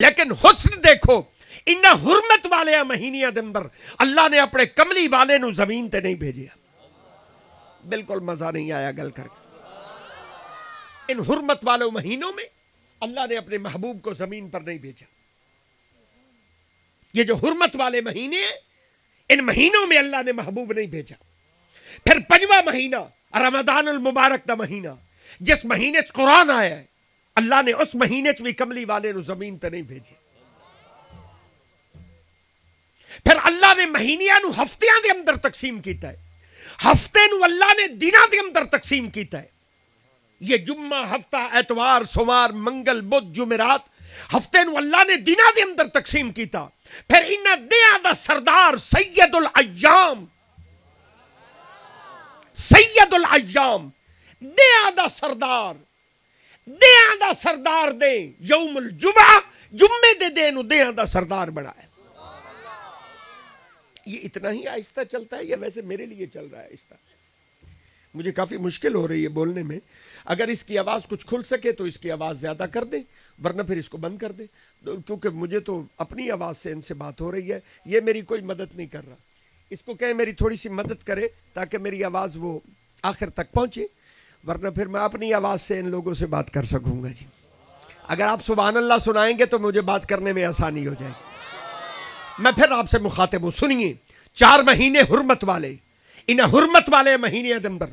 لیکن حسن دیکھو انہاں حرمت والے مہینیاں دے اندر اللہ نے اپنے کملی والے نو زمین تے نہیں بھیجیا. بالکل مزہ نہیں آیا گل کر کے. ان حرمت والوں مہینوں میں اللہ نے اپنے محبوب کو زمین پر نہیں بھیجا. یہ جو حرمت والے مہینے ہیں ان مہینوں میں اللہ نے محبوب نہیں بھیجا. پھر پنجواں مہینہ رمضان المبارک دا مہینہ جس مہینے چ قرآن آیا ہے اللہ نے اس مہینے چ بھی کملی والے نو زمین تے نہیں بھیجے. پھر اللہ نے مہینیاں نو ہفتیاں دے اندر تقسیم کیتا ہے. ہفتے نو اللہ نے دنوں دے اندر تقسیم کیتا ہے. یہ جمعہ ہفتہ اتوار سوموار منگل بدھ جمعرات ہفتے نو اللہ نے دنوں دے اندر تقسیم کیتا. پھر انہاں دیاں دا سردار سید الایام دیاں دا سردار دے یوم الجمعہ جمعے دے دن دیاں دا سردار بنایا. یہ اتنا ہی آہستہ چلتا ہے یا ویسے میرے لیے چل رہا ہے آہستہ؟ مجھے کافی مشکل ہو رہی ہے بولنے میں. اگر اس کی آواز کچھ کھل سکے تو اس کی آواز زیادہ کر دیں ورنہ پھر اس کو بند کر دیں کیونکہ مجھے تو اپنی آواز سے ان سے بات ہو رہی ہے. یہ میری کوئی مدد نہیں کر رہا. اس کو کہیں میری تھوڑی سی مدد کرے تاکہ میری آواز وہ آخر تک پہنچے ورنہ پھر میں اپنی آواز سے ان لوگوں سے بات کر سکوں گا. جی اگر آپ سبحان اللہ سنائیں گے تو مجھے بات کرنے میں آسانی ہو جائے گی. میں پھر آپ سے مخاطب ہوں. سنیے 4 مہینے حرمت والے انہیں حرمت والے مہینے دے اندر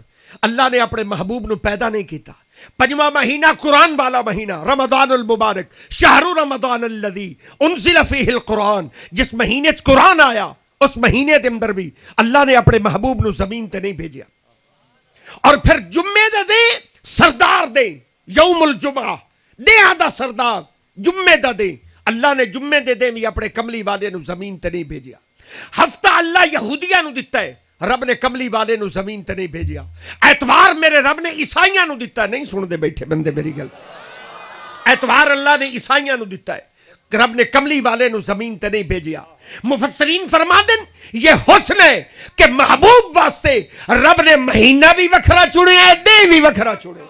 اللہ نے اپنے محبوب نو پیدا نہیں کیتا. پنجواں مہینہ قرآن والا مہینہ رمضان المبارک شہر رمضان الذی انزل فیہ القرآن جس مہینے چ قرآن آیا اس مہینے دے اندر بھی اللہ نے اپنے محبوب نو زمین تے نہیں بھیجیا. اور پھر جمعے دے سردار دے یوم الجمعہ دے آدھا سردار جمعے دے اللہ نے جمعے دے بھی اپنے کملی والے نو زمین تے نہیں بھیجیا. ہفتہ اللہ یہودیاں نو دیتا ہے رب نے کملی والے نو زمین تے نہیں بھیجیا. اتوار میرے رب نے عیسائیاں نو دیتا ہے. نہیں سن دے بیٹھے بندے میری گل. اتوار اللہ نے عیسائیاں نو دیتا ہے رب نے کملی والے نو زمین تے نہیں بھیجیا. مفسرین فرما دیں یہ حسن ہے کہ محبوب واسطے رب نے مہینہ بھی وکھرا چنے ہے دے بھی وکھرا چنے.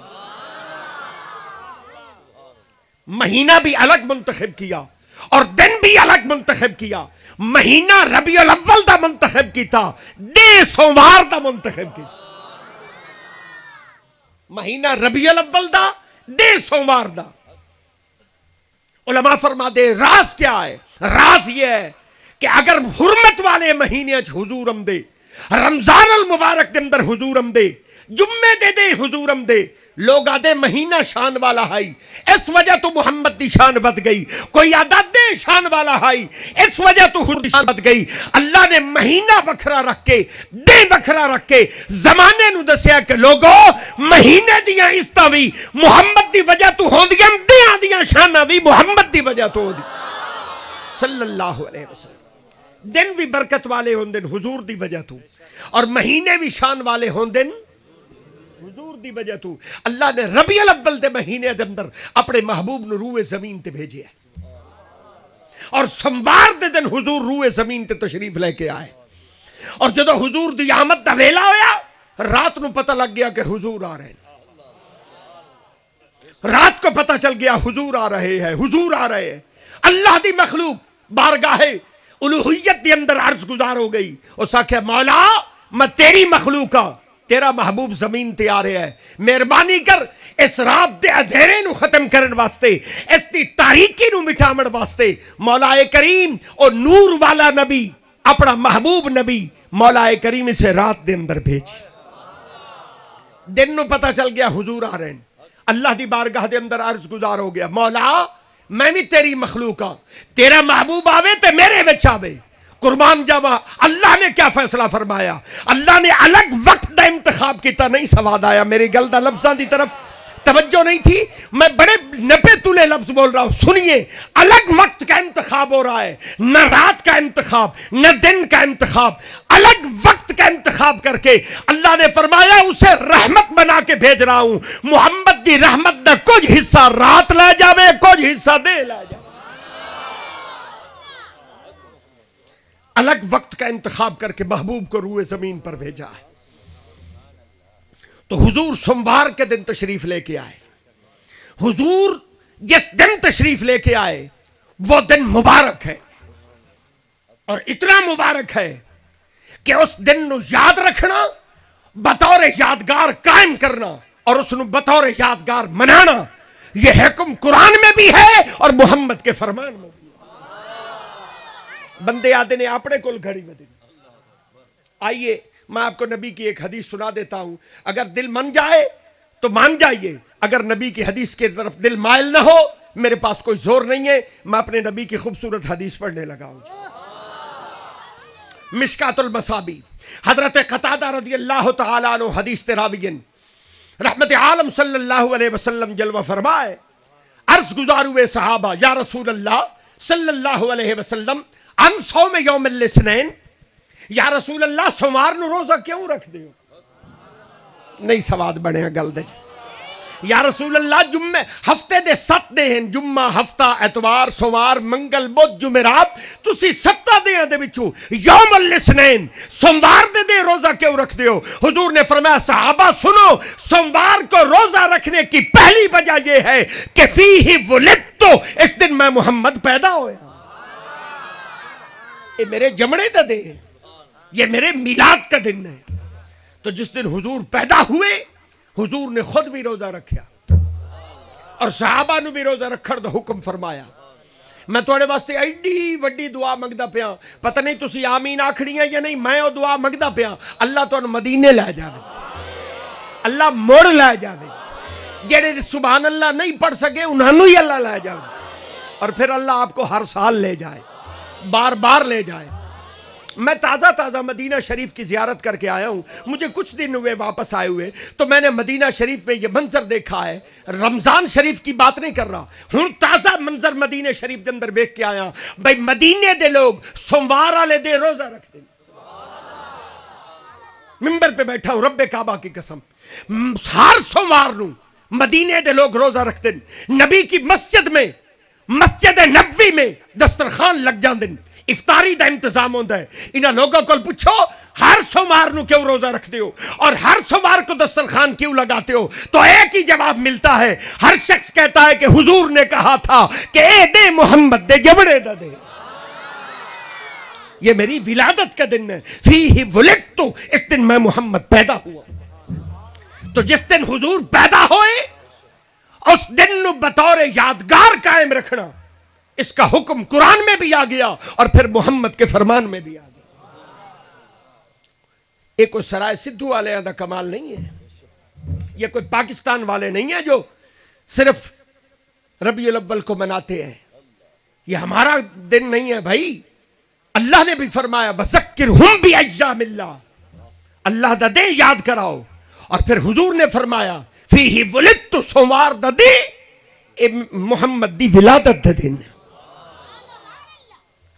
مہینہ بھی الگ منتخب کیا اور دن بھی الگ منتخب کیا. مہینہ ربیع الاول دا منتخب کیتا دے سوموار دا منتخب کیتا. مہینہ ربیع الاول دا دے سوموار دا. علماء فرما دے راز کیا ہے؟ راز یہ ہے کہ اگر حرمت والے مہینے حضور دے رمضان المبارک کے اندر حضور دے جمعے دے حضور دے لوگ آدھے مہینہ شان والا ہائی اس وجہ تو محمد دی شان بد گئی. کوئی آدھا دے شان والا ہائی اس وجہ تو حضور دی شان بد گئی. اللہ نے مہینہ بکھرا رکھ کے دے بکھرا رکھ کے زمانے نو دسیا کہ لوگو مہینے دیاں عزتاں بھی محمد دی وجہ تو ہوندیاں دیاں دیاں شاناں بھی محمد دی وجہ تو ہوندی صلی اللہ علیہ وسلم. دن بھی برکت والے ہوندے حضور دی وجہ تو اور مہینے بھی شان والے ہوندے حضور دی وجہ تو. اللہ نے ربیع الاول دے مہینے دے اندر اپنے محبوب نو روئے زمین تے بھیجے اور سوموار دے دن حضور روئے زمین تے تشریف لے کے آئے. اور جدو حضور دی آمد دا ویلا ہویا رات نو پتہ لگ گیا کہ حضور آ رہے ہیں. رات کو پتہ چل گیا حضور آ رہے ہیں حضور آ رہے ہیں. اللہ دی مخلوق بارگاہ الوہیت دے اندر عرض گزار ہو گئی. اس آکھیا مولا میں تیری مخلوق ہاں تیرا محبوب زمین تے آ رہا ہے مہربانی کر اس رات دے اندھیرے نو ختم کرن واسطے اس دی تاریکی نو مٹاون واسطے مولا کریم اور نور والا نبی اپنا محبوب نبی مولا کریم سے رات دے اندر بھیج. دن نو پتہ چل گیا حضور آ رہے ہیں. اللہ دی بارگاہ دے اندر عرض گزار ہو گیا مولا میں بھی تیری مخلوق ہاں تیرا محبوب آوے تے میرے وچ آوے قربان جاوا. اللہ نے کیا فیصلہ فرمایا؟ اللہ نے الگ وقت دا انتخاب کیتا. نہیں سواد آیا میری گل دا لفظاں دی طرف توجہ نہیں تھی. میں بڑے نپے تلے لفظ بول رہا ہوں. سنیے الگ وقت کا انتخاب ہو رہا ہے نہ رات کا انتخاب نہ دن کا انتخاب. الگ وقت کا انتخاب کر کے اللہ نے فرمایا اسے رحمت بنا کے بھیج رہا ہوں. محمد دی رحمت دا کچھ حصہ رات لے جاوے کچھ حصہ دے لے جاوے. الگ وقت کا انتخاب کر کے محبوب کو روئے زمین پر بھیجا ہے. تو حضور سوموار کے دن تشریف لے کے آئے. حضور جس دن تشریف لے کے آئے وہ دن مبارک ہے، اور اتنا مبارک ہے کہ اس دن نو یاد رکھنا، بطور یادگار قائم کرنا، اور اس نو بطور یادگار منانا، یہ حکم قرآن میں بھی ہے اور محمد کے فرمان میں بھی ہے۔ بندے آدھے نے اپنے کول گھڑی میں دے۔ آئیے میں آپ کو نبی کی ایک حدیث سنا دیتا ہوں، اگر دل من جائے تو مان جائیے، اگر نبی کی حدیث کی طرف دل مائل نہ ہو، میرے پاس کوئی زور نہیں ہے، میں اپنے نبی کی خوبصورت حدیث پڑھنے لگا ہوں۔ مشکات المصابی، حضرت قتادہ رضی اللہ تعالیٰ عنہ حدیث تراویین، رحمت عالم صلی اللہ علیہ وسلم جلوہ فرمائے، عرض گزار ہوئے صحابہ، یا رسول اللہ صلی اللہ علیہ وسلم ان صوم یوم الاثنین، یا رسول اللہ سوموار نو روزہ کیوں رکھ دیو؟ نہیں سواد بنے گل دے، یا رسول اللہ جمعے ہفتے دے 7 دن ہیں، جمعہ، ہفتہ، اتوار، سوموار، منگل، بدھ، جمعرات، تسی 7 دن دے وچوں یوم الاثنین سوموار دے روزہ کیوں رکھ دیو؟ حضور نے فرمایا صحابہ سنو، سوموار کو روزہ رکھنے کی پہلی وجہ یہ ہے کہ فیہ ولدت، اس دن میں محمد پیدا ہویا، یہ میرے جمڑے دا دے، یہ میرے میلاد کا دن ہے۔ تو جس دن حضور پیدا ہوئے، حضور نے خود بھی روزہ رکھیا اور صحابہ نو بھی روزہ رکھن دا حکم فرمایا۔ میں تھوڑے واسطے ایڈی وڈی دعا منگدا پیا، پتہ نہیں تسی آمین آکھنی ہے یا نہیں، میں وہ دعا منگدا پیا، اللہ تانوں مدینے لے جاوے، اللہ مڑ لے جاوے، جڑے سبحان اللہ نہیں پڑھ سکے انہاں نوں ہی اللہ لے جاوے، اور پھر اللہ آپ کو ہر سال لے جائے، بار بار لے جائے۔ میں تازہ مدینہ شریف کی زیارت کر کے آیا ہوں، مجھے کچھ دن ہوئے واپس آئے ہوئے، تو میں نے مدینہ شریف میں یہ منظر دیکھا ہے، رمضان شریف کی بات نہیں کر رہا ہوں، تازہ منظر مدینہ شریف کے اندر دیکھ کے آیا، بھائی مدینے دے لوگ سوموار والے دے روزہ رکھتے ہیں۔ ممبر پہ بیٹھا ہوں رب کعبہ کی قسم، ہر سوموار نو مدینے دے لوگ روزہ رکھتے ہیں، نبی کی مسجد میں، مسجد نبوی میں دسترخوان لگ جاندے ہیں، افطاری دا انتظام ہوتا ہے۔ انہاں لوگوں کو پوچھو ہر سوموار نو کیوں روزہ رکھتے ہو اور ہر سوموار کو دسترخوان کیوں لگاتے ہو؟ تو ایک ہی جواب ملتا ہے، ہر شخص کہتا ہے کہ حضور نے کہا تھا کہ اے دے محمد دے جبڑے دا دے، یہ میری ولادت کا دن ہے، فیہ ولدت، اس دن میں محمد پیدا ہوا۔ تو جس دن حضور پیدا ہوئے اس دن نو بطور یادگار قائم رکھنا، اس کا حکم قرآن میں بھی آ گیا اور پھر محمد کے فرمان میں بھی آ گیا۔ یہ کوئی سرائے سدھو والے دا کمال نہیں ہے، یہ کوئی پاکستان والے نہیں ہیں جو صرف ربیع الاول کو مناتے ہیں، یہ ہمارا دن نہیں ہے بھائی۔ اللہ نے بھی فرمایا بذکرہم بایام اللہ، اللہ دا دے یاد کراؤ، اور پھر حضور نے فرمایا فیہ ولدت، سوموار دا دے اے محمد دی ولادت دا دن۔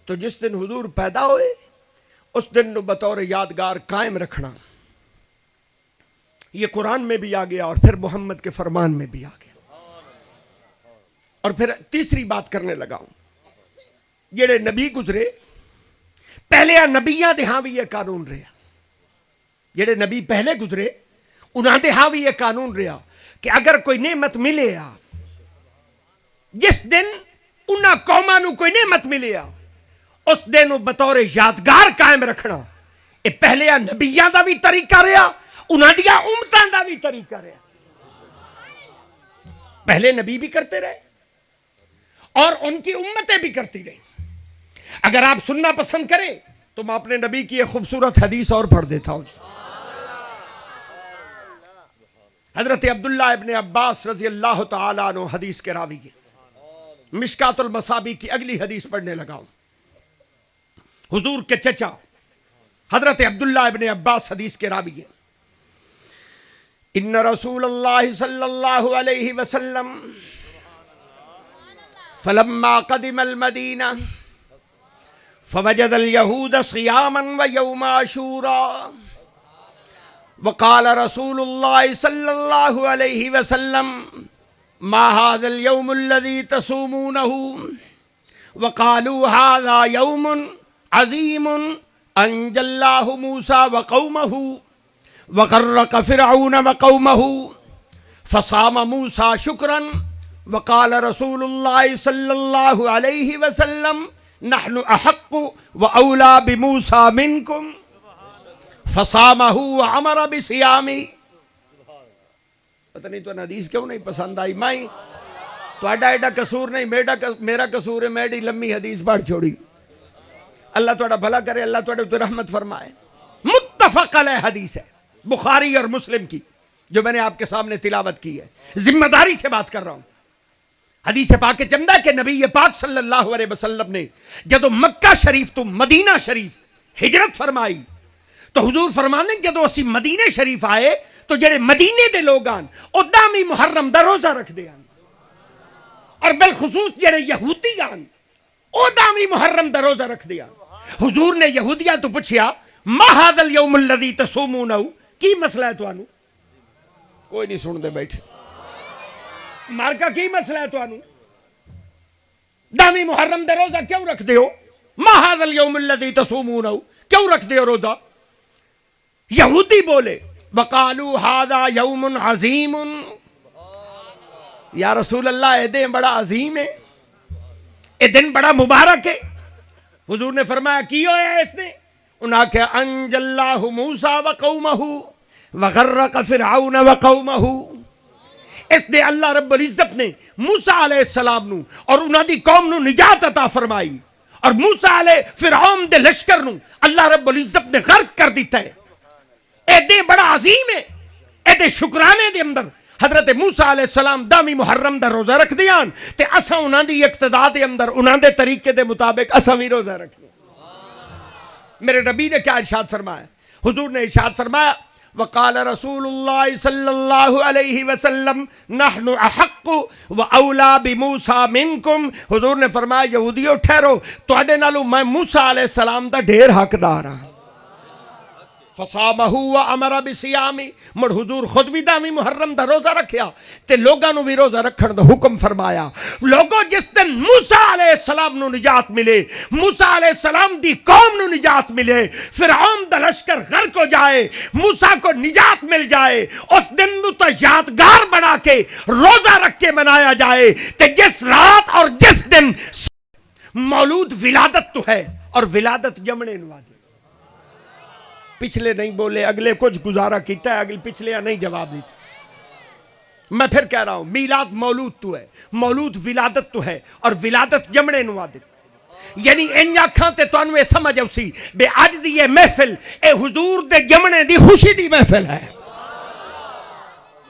تو جس دن حضور پیدا ہوئے اس دن نو بطور یادگار قائم رکھنا، یہ قرآن میں بھی آ گیا اور پھر محمد کے فرمان میں بھی آ گیا۔ اور پھر تیسری بات کرنے لگا ہوں، جڑے نبی گزرے پہلے نبیاں دے ہاں بھی یہ قانون رہا، جڑے نبی پہلے گزرے انہاں دے ہاں بھی یہ قانون رہا کہ اگر کوئی نعمت ملے آ، جس دن انہاں قوماں نو کوئی نعمت ملے آ، اس دن بطور یادگار قائم رکھنا، یہ پہلے نبیاں دا بھی طریقہ رہا، انہاں دیا امتاں دا بھی طریقہ رہا۔ پہلے نبی بھی کرتے رہے اور ان کی امتیں بھی کرتی رہی۔ اگر آپ سننا پسند کریں تو میں اپنے نبی کی ایک خوبصورت حدیث اور پڑھ دیتا ہوں۔ حضرت عبداللہ ابن عباس رضی اللہ تعالیٰ عنہ حدیث کے راوی ہیں، مشکات المصابی کی اگلی حدیث پڑھنے لگا ہوں۔ حضور کے چچا حضرت عبداللہ ابن عباس حدیث کے راوی ہیں، ان رسول اللہ صلی اللہ علیہ وسلم فلما قدم المدینہ فوجد اليہود صیاما ویوم عاشوراء وقال رسول اللہ صلی اللہ علیہ وسلم ما هذا اليوم الذي تصومونه وقالوا هذا يوم عظیم انجى الله موسى وقومه وغرق فرعون وقومه فصام موسى شكرا وقال رسول اللہ صلی اللہ علیہ وسلم نحن احق واولا بموسى منکم فصامہ وامر بصیامہ. پتہ نہیں تو حدیث کیوں نہیں پسند آئی. میں تہاڈا ایڈا قصور نہیں، میرا قصور ہے. میں ایڈی لمبی حدیث پڑھ چھوڑی. اللہ تہاڈا بھلا کرے، اللہ تہاڈے اوپر رحمت فرمائے. متفق علیہ حدیث ہے بخاری اور مسلم کی، جو میں نے آپ کے سامنے تلاوت کی ہے. ذمہ داری سے بات کر رہا ہوں. حدیث پاک چندہ کہ نبی پاک صلی اللہ علیہ وسلم نے جدو مکہ شریف تو مدینہ شریف ہجرت فرمائی تو حضور فرمانے جدو اسی مدینہ شریف آئے تو جڑے مدینے دے لوگ آن او دامی محرم دا روزہ رکھ دے آن، اور بالخصوص جڑے یہودی آن او دامی محرم دا روزہ رکھ دے آن. حضور نے یہودیاں تو پوچھیا ما ھذا اليوم الذی تصومونہ، کی مسئلہ ہے توانو؟ کوئی نہیں سن دے بیٹھے. مارکا کی مسئلہ ہے توانو؟ دامی محرم دا روزہ کیوں رکھ دے ہو؟ ما ھذا اليوم الذی تصومونہ، کیوں رکھ دے ہو روزہ؟ یہودی بولے وقالوا ھذا یوم عظیم، یا رسول اللہ اے دن بڑا عظیم ہے، اے دن بڑا مبارک ہے. حضور نے فرمایا کی ہویا ہے اس نے؟ انہاں کہ انجى اللہ موسیٰ وقومہ وغرق فرعون وقومہ. اس نے اللہ رب العزت نے موسیٰ علیہ السلام نو اور انہاں دی قوم نو نجات عطا فرمائی، اور موسیٰ علیہ فرعون دے لشکر نو اللہ رب العزت نے غرق کر دیتا ہے. اے دے بڑا عظیم ہے. اے دے شکرانے دے اندر حضرت موسیٰ علیہ السلام دامی محرم دا روزہ رکھ دیان تے اساں انہاں دی اقتداء دے اندر انہاں دے طریقے دے مطابق اساں بھی روزہ رکھنا. میرے نبی نے کیا ارشاد فرمایا؟ حضور نے ارشاد فرمایا وقال رسول اللہ صلی اللہ علیہ وسلم نحن احق واولا بموسیٰ منکم. حضور نے فرمایا یہودیو ٹھہرو، تواڈے نالوں میں موسیٰ علیہ السلام دا ڈھیر حقدار ہاں. فصامہ وامر بصیامہ. مڑ حضور خود بھی دامی محرم دا روزہ رکھیا تے لوگاں نو بھی روزہ رکھن دا حکم فرمایا. لوگوں جس دن موسیٰ علیہ السلام نو نجات ملے، موسیٰ علیہ السلام دی قوم نو نجات ملے، فرعون دا لشکر غرق ہو جائے، موسیٰ کو نجات مل جائے، اس دن نو تو یادگار بنا کے روزہ رکھ کے منایا جائے. تے جس رات اور جس دن مولود ولادت تو ہے، اور ولادت جمنے نو آدھے. پچھلے نہیں بولے، اگلے کچھ گزارا کیتا ہے، اگلے پچھلے نہیں جواب دیتے. میں پھر کہہ رہا ہوں میلاد مولود تو ہے، مولود ولادت تو ہے، اور ولادت جمنے نو آدھے. یعنی ان آنکھاں تے تانوں اے سمجھ اوسی بے اج دی یہ محفل اے حضور دے جمنے دی خوشی دی محفل ہے،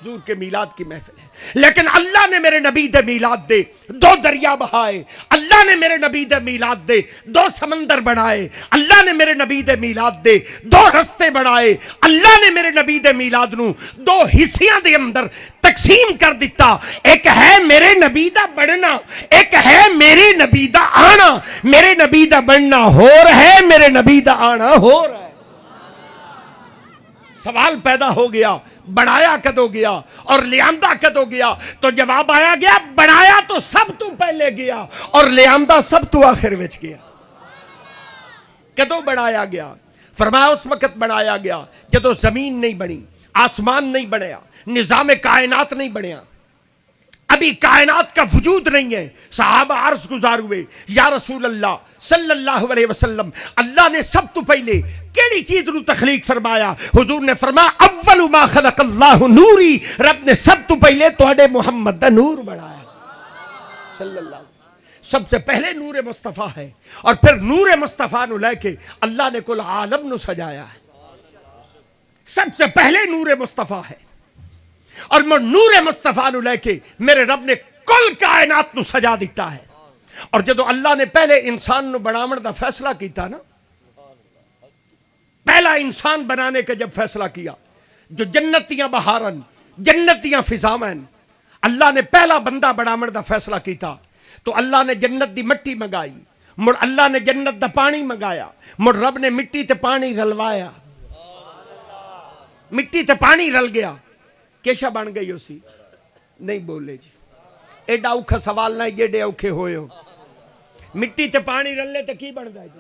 حضور کے میلاد کی محفل ہے. لیکن اللہ نے میرے نبی دے میلاد دے دو دریا بہائے، اللہ نے میرے نبی دے میلاد دے دو سمندر بنائے، اللہ نے میرے نبی دے میلاد دے دو رستے بنائے، اللہ نے میرے نبی دے میلاد نو دو حصیاں دے اندر تقسیم کر دیتا. ایک ہے میرے نبی دا بڑھنا، ایک ہے میرے نبی دا آنا. میرے نبی دا بڑھنا ہو رہا ہے، میرے نبی دا آنا ہو رہا ہے. سوال پیدا ہو گیا بڑھایا کدو گیا اور لیاندہ کدو گیا؟ تو جواب آیا گیا بڑھایا تو سب تو پہلے گیا اور لیاندہ سب تو آخر وچ گیا. کدو بڑھایا گیا؟ فرمایا اس وقت بڑھایا گیا جدو زمین نہیں بنی، آسمان نہیں بنیا، نظام کائنات نہیں بنیا، ابھی کائنات کا وجود نہیں ہے. صحابہ عرض گزار ہوئے یا رسول اللہ صلی اللہ علیہ وسلم اللہ نے سب تو پہلے کیڑی چیز نو تخلیق فرمایا؟ حضور نے فرمایا اول ما خلق اللہ نوری، رب نے سب تو پہلے تواڈے محمد دا نور بنایا صلی اللہ علیہ وسلم. سب سے پہلے نور مصطفیٰ ہے، اور پھر نور مصطفیٰ نو لے کے اللہ نے کل عالم نو سجایا ہے. سب سے پہلے نور مصطفیٰ ہے، اور نور مصطفیٰ نو لے کے میرے رب نے کل کائنات نو سجا دیتا ہے. اور جدو اللہ نے پہلے انسان نو بناون دا فیصلہ کیتا نا، پہلا انسان بنانے کا جب فیصلہ کیا، جو جنتیاں بہارن جنتیاں فضاوین، اللہ نے پہلا بندہ بناون دا فیصلہ کیتا تو اللہ نے جنت دی مٹی منگائی، مڑ اللہ نے جنت دا پانی منگایا، مڑ رب نے مٹی تے پانی رلوایا، مٹی تے پانی رل گیا، کیشا بن گئی اسی؟ نہیں بولے جی. ایڈا اوکھا سوال نہ جیڑے اوکھے ہوئے ہو. مٹی تے پانی رلے تے کی بن گیا جی؟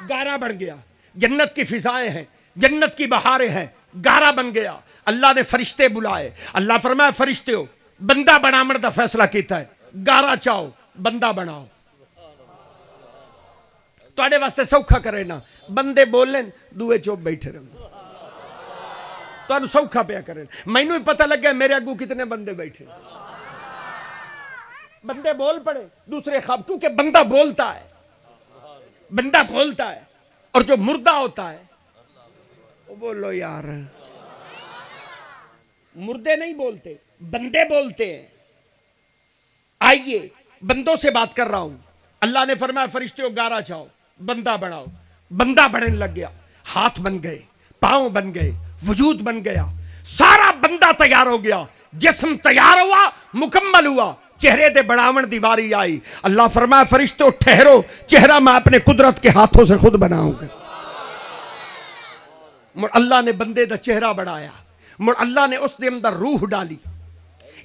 گارا بن گیا. جنت کی فضائیں ہیں، جنت کی بہاریں ہیں، گارا بن گیا. اللہ نے فرشتے بلائے. اللہ فرمایا فرشتے ہو بندہ بناون دا فیصلہ کیتا ہے، گارا چاہو بندہ بناؤ، تواڈے واسطے سوکھا کرے نا، بندے بولن دوے چوپ بیٹھے رہو، تانوں سوکھا پیا کرے، مینوں ہی پتہ لگا میرے اگوں کتنے بندے بیٹھے، بندے بول پڑے دوسرے خواب، کیونکہ بندہ بولتا ہے، بندہ بولتا ہے، اور جو مردہ ہوتا ہے وہ بولو یار، مردے نہیں بولتے، بندے بولتے ہیں۔ آئیے بندوں سے بات کر رہا ہوں، اللہ نے فرمایا فرشتوں گارا چاہو بندہ بناؤ، بندہ بننے لگ گیا، ہاتھ بن گئے، پاؤں بن گئے، وجود بن گیا، سارا بندہ تیار ہو گیا، جسم تیار ہوا، مکمل ہوا، چہرے دے بڑاون دی واری آئی، اللہ فرمایا فرشتوں ٹھہرو، چہرہ میں اپنے قدرت کے ہاتھوں سے خود بناؤں گا۔ مڑ اللہ نے بندے دا چہرہ بڑھایا، مڑ اللہ نے اس دے اندر روح ڈالی،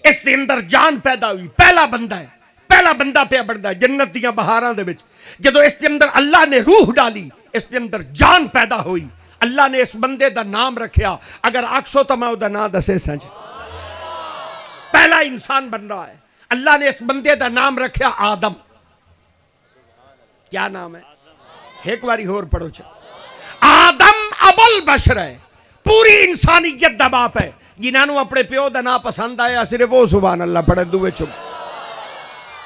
اس دے اندر جان پیدا ہوئی، پہلا بندہ ہے، پہلا بندہ پہ بڑھتا ہے جنت دیاں بہاراں دے وچ، جدو اس دے اندر اللہ نے روح ڈالی، اس دے اندر جان پیدا ہوئی، اللہ نے اس بندے دا نام رکھیا، اگر آکسو تو میں او دا نام دسے سنج، پہلا انسان بن رہا ہے، اللہ نے اس بندے دا نام رکھیا آدم، کیا نام ہے؟ ایک باری اور پڑھو چا، آدم ابو البشر ہے، پوری انسانیت دا باپ ہے، جنہوں اپنے پیو دا نام پسند آیا صرف وہ سبحان اللہ پڑھے، دوے چپ،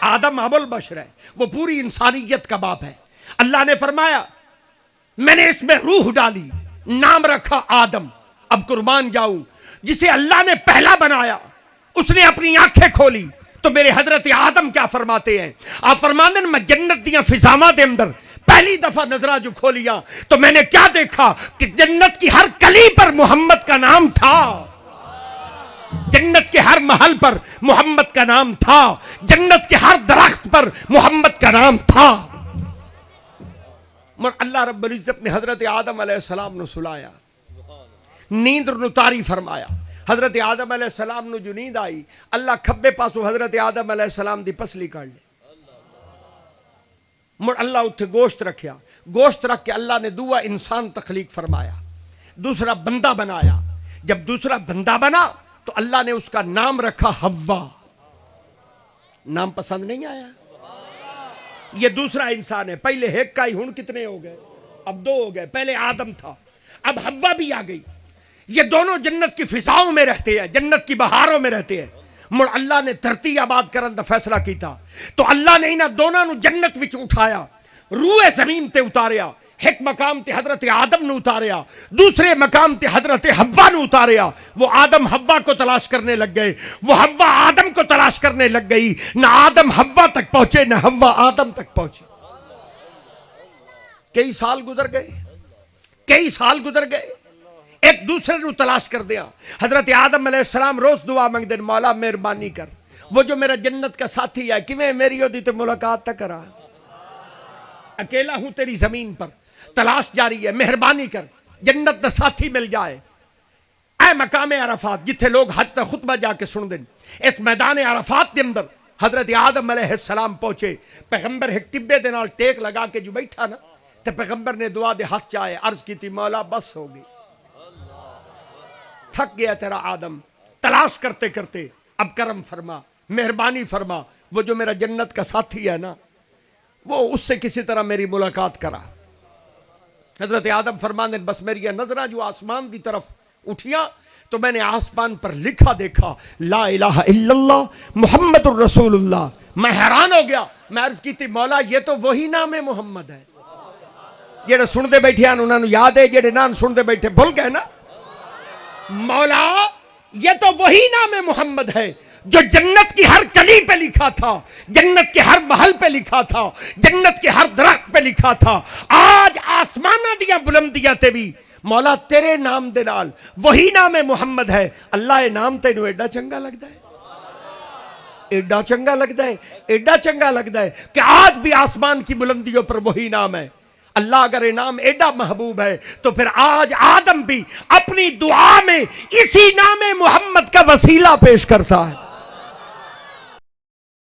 آدم ابو البشر ہے، وہ پوری انسانیت کا باپ ہے۔ اللہ نے فرمایا میں نے اس میں روح ڈالی، نام رکھا آدم، اب قربان جاؤں، جسے اللہ نے پہلا بنایا اس نے اپنی آنکھیں کھولی تو میرے حضرت آدم کیا فرماتے ہیں؟ آپ فرماتے ہیں میں جنت دیاں فضاواں دے اندر پہلی دفعہ نظرہ جو کھولیا تو میں نے کیا دیکھا کہ جنت کی ہر کلی پر محمد کا نام تھا، جنت کے ہر محل پر محمد کا نام تھا، جنت کے ہر درخت پر محمد کا نام تھا۔ مر اللہ رب العزت نے حضرت آدم علیہ السلام نو سلایا، نیند نو تاری فرمایا، حضرت آدم علیہ السلام نو جو نیند آئی، اللہ کھبے پاسو حضرت آدم علیہ السلام دی پسلی کر لے، مر اللہ اتھے گوشت رکھیا، گوشت رکھ کے اللہ نے دعا انسان تخلیق فرمایا، دوسرا بندہ بنایا، جب دوسرا بندہ بنا تو اللہ نے اس کا نام رکھا حوا، نام پسند نہیں آیا؟ یہ دوسرا انسان ہے، پہلے ایک کا ہی، ہن کتنے ہو گئے؟ اب دو ہو گئے، پہلے آدم تھا اب حوا بھی آ گئی، یہ دونوں جنت کی فضاؤں میں رہتے ہیں، جنت کی بہاروں میں رہتے ہیں۔ مڑ اللہ نے دھرتی آباد کرن دا فیصلہ کیتا تو اللہ نے انہاں دونوں نو جنت وچ اٹھایا، روئے زمین تے اتاریا، ایک مقام تے حضرت آدم نو اتاریا، دوسرے مقام تے حضرت حوا نو اتاریا، وہ آدم حوا کو تلاش کرنے لگ گئے، وہ حوا آدم کو تلاش کرنے لگ گئی، نہ آدم حوا تک پہنچے نہ حوا آدم تک پہنچے۔ کئی سال گزر گئے، کئی سال گزر گئے، ایک دوسرے نو تلاش کر دیا، حضرت آدم علیہ السلام روز دعا مانگ دے، مولا مہربانی کر، وہ جو میرا جنت کا ساتھی ہے کیویں میری اودی تے ملاقات تک کرا، اکیلا ہوں تیری زمین پر، تلاش جاری ہے، مہربانی کر جنت دا ساتھی مل جائے۔ اے مقام عرفات جتھے لوگ حج دا خطبہ جا کے سن دیں، اس میدان عرفات دے اندر حضرت آدم علیہ السلام پہنچے، پیغمبر ایک ٹبے دے نال ٹیک لگا کے جو بیٹھا نا تے پیغمبر نے دعا دے ہاتھ چاہے، عرض کی تھی مولا بس ہوگی، تھک گیا تیرا آدم تلاش کرتے کرتے، اب کرم فرما، مہربانی فرما، وہ جو میرا جنت کا ساتھی ہے نا وہ اس سے کسی طرح میری ملاقات کرا۔ حضرت آدم فرمانے بس میری نظریں جو آسمان دی طرف اٹھیاں تو میں نے آسمان پر لکھا دیکھا لا الہ الا اللہ محمد الرسول اللہ، میں حیران ہو گیا، میں عرض کی تھی مولا یہ تو وہی نام محمد ہے، جڑے سن دے بیٹھے ہیں انہوں نے یاد ہے، جڑے نہ سن دے بیٹھے بھول گئے نا، مولا یہ تو وہی نام محمد ہے جو جنت کی ہر کلی پہ لکھا تھا، جنت کے ہر محل پہ لکھا تھا، جنت کے ہر درخت پہ لکھا تھا، آج آسمانہ دیا بلندیاں تے بھی مولا تیرے نام دے نال وہی نام محمد ہے۔ اللہ اے نام تینوں ایڈا چنگا لگتا ہے، ایڈا چنگا لگتا ہے، ایڈا چنگا لگتا ہے کہ آج بھی آسمان کی بلندیوں پر وہی نام ہے۔ اللہ اگر انعام ایڈا محبوب ہے تو پھر آج آدم بھی اپنی دعا میں اسی نام محمد کا وسیلہ پیش کرتا ہے۔